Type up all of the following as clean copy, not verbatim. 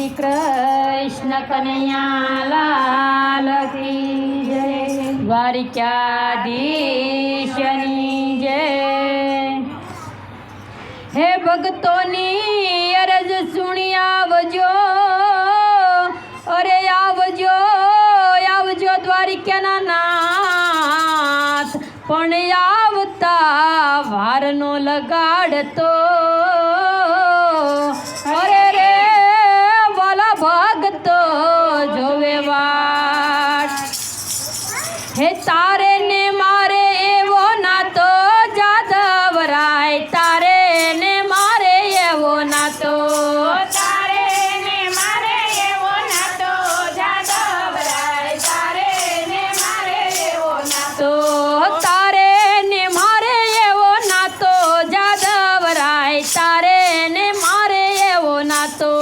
શ્રી કૃષ્ણ કનૈયા લાલ કી જય, દ્વારિકાધીશની જય। હે ભક્તોની અરજ સુણી આવજો, અરે આવજો આવજો દ્વારિકાના નાથ, પણ આવતા વારનો લગાડતો અરે રે બોલા ભક્તો જોવે વાટ। હે તારે ને મારે એવો નાતો જાદવરાય, તારે ને મારે એવો નાતો, તારે ને મારે એવો નાતો જાદવરાય, તારે ને મારે એવો નાતો, તારે ને મારે એવો નાતો જાદવરાય, તારે ને મારે એવો નાતો,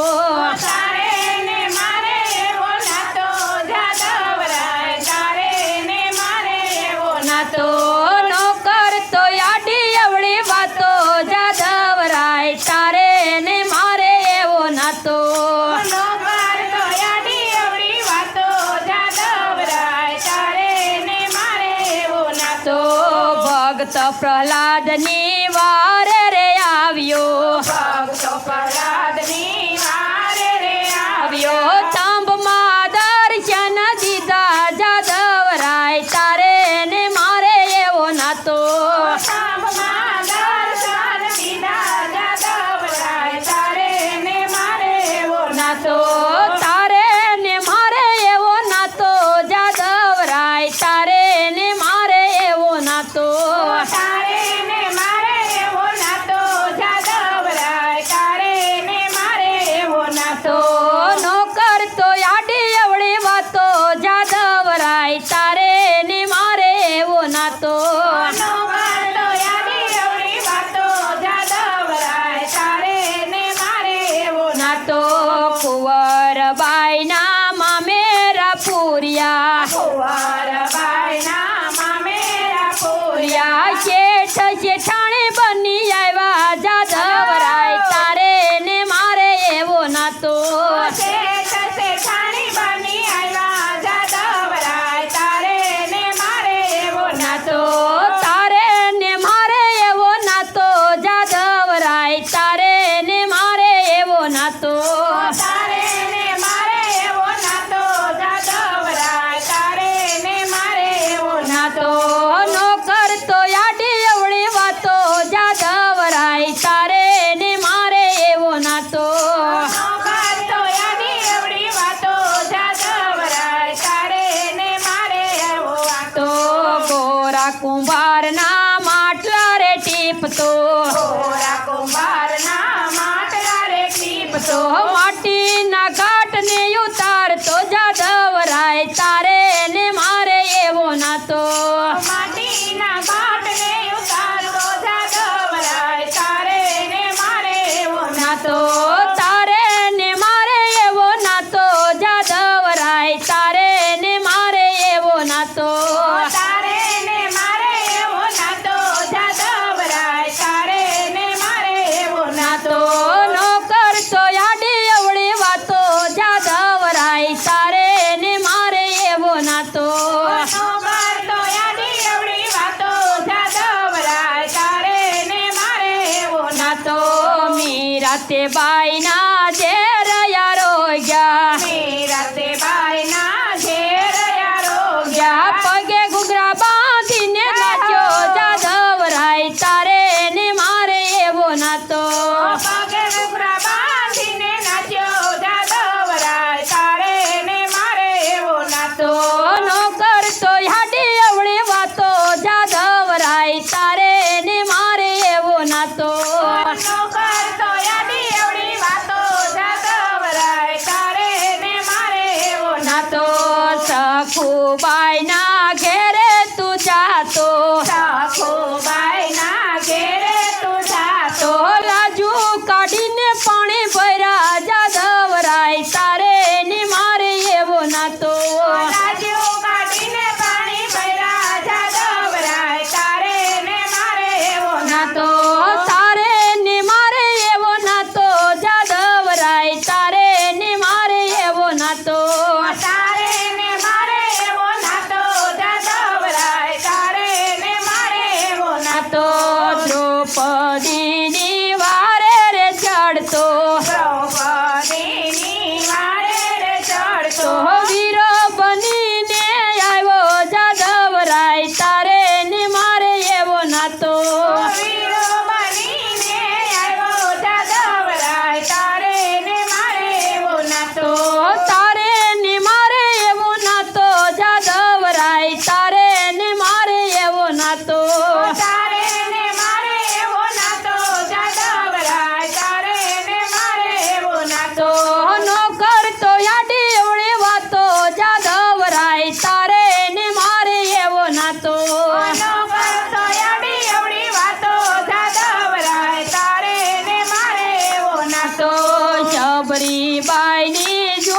તારે ને મારે એવો નાતો જાદવરાય, તારે ને મારે એવો નાતો નો કરતો આડી અવળી વાતો જાદવરાય, તારે ને મારે એવો નાતો, નો કરતો આડી અવળી વાતો જાદવરાય, તારે ને મારે એવો નાતો। ભક્ત પ્રહલાદની વારે રે આવ્યો, ભક્તો પ્રહલાદની વારે રે આવ્યો તાંબમાં દર્શન દીધા જાદવરાય, તારે ને મારે એવો નાતો, સાંભમાં દર્શન દીધા જાદવરાય, તારે ને મારે એવો નાતો, તારે ને મારે એવો નાતો જાદવરાય, તારે ને મારે એવો નાતો, તારે ને મારે એવો નાતો જાદવરાય, તારે ને મારે એવો નાતો, નો કરતો આડી અવળી વાતો જાદવરાય, તારે ને મારે એવો નાતો, નો કરતો આડી અવળી વાતો જાદવરાય, તારે ને મારે એવો નાતો કુંવરબાઈના મામેરા પૂર્યા, કુંવરબાઈના મામેરા પૂર્યા શેઠ શેઠાણી બની આવ્યા જાદવરાય, તારે ને મારે એવો નાતો, શેઠ શેઠાણી બની આવ્યા જાદવરાય, તારે ને મારે એવો નાતો, તારે ને મારે એવો નાતો જાદવરાય, તારે ને મારે એવો નાતો, તારે ને મારે એવો નાતો જાદવરાય, તારે ને મારે એવો નાતો નો કરતો આડી અવળી વાતો જાદવરાય, તારે ને મારે એવો નાતો, નો કરતો આડી અવળી વાતો જાદવરાય, તારે ને મારે એવો તો ગોરા કુંભારના માટલા રે ટીપતો, ગોરા કુંભારના માટલા રે ટીપતો, માટીના ઘાટને ઉતારતો જાદવરાય, તારે ને મારે એવો નાતો, માટીના ઘાટને ઉતારતો જાદવરાય, તારે ને મારે એવો નાતો, તારે ને મારે એવો નાતો જાદવરાય, તારે ને મારે એવો નાતો, તારે ને મારે એવો નાતો જાદવરાય, તારે ને મારે એવો નાતો, નો કરતો આડી અવળી વાતો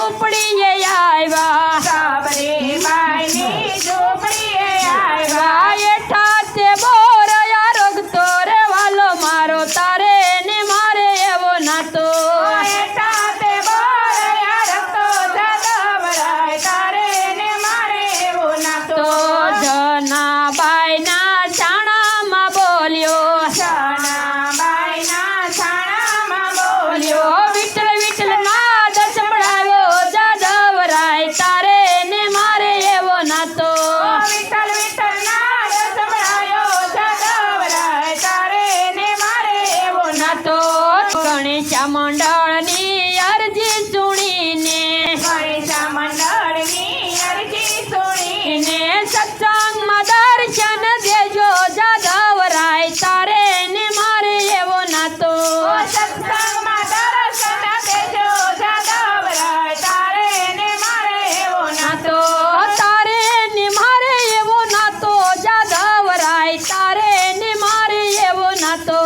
ઝૂંપડીએ આવ્યા સાબરીબાઈની ઝૂંપડીએ આવ્યા એઠા તે બોર આરોગતો રે વાલો મારો તારે ને મારે એવો નાતો એઠા તે બોરયા રખતો જાદવરાય તારે ને મારે એવો નાતો તો જનાબાઈના છાણામાં બોલ્યો જનાબાઈના છાણામાં બોલ્યો વિઠ્ઠલ વિઠ્ઠલ નાદ સંભળાવ્યો જાદવરાય તારે ને મારે એવો નાતો વિઠ્ઠલ વિઠ્ઠલ નાદ સંભળાયો જાદવરાય તારે ને મારે એવો નાતો તો ગણેશા મંડળની અરજી સુણીને ગણેશા મંડળની અરજી સુણીને સત્સંગમાં દર્શન દેજો જાદવરાય તારે ને મારે એવો નાતો સત્સંગમાં દર્શન દેજો જાદવરાય તારે ને મારે એવો નાતો તારે ને મારે એવો નાતો જાદવરાય તારે ને મારે એવો નાતો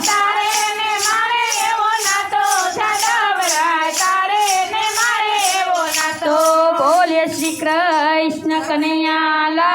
તારે ને મારે એવો નાતો જાદવરાય તારે ને મારે એવો નાતો તો બોલે શ્રી કૃષ્ણ કનૈયા લાલ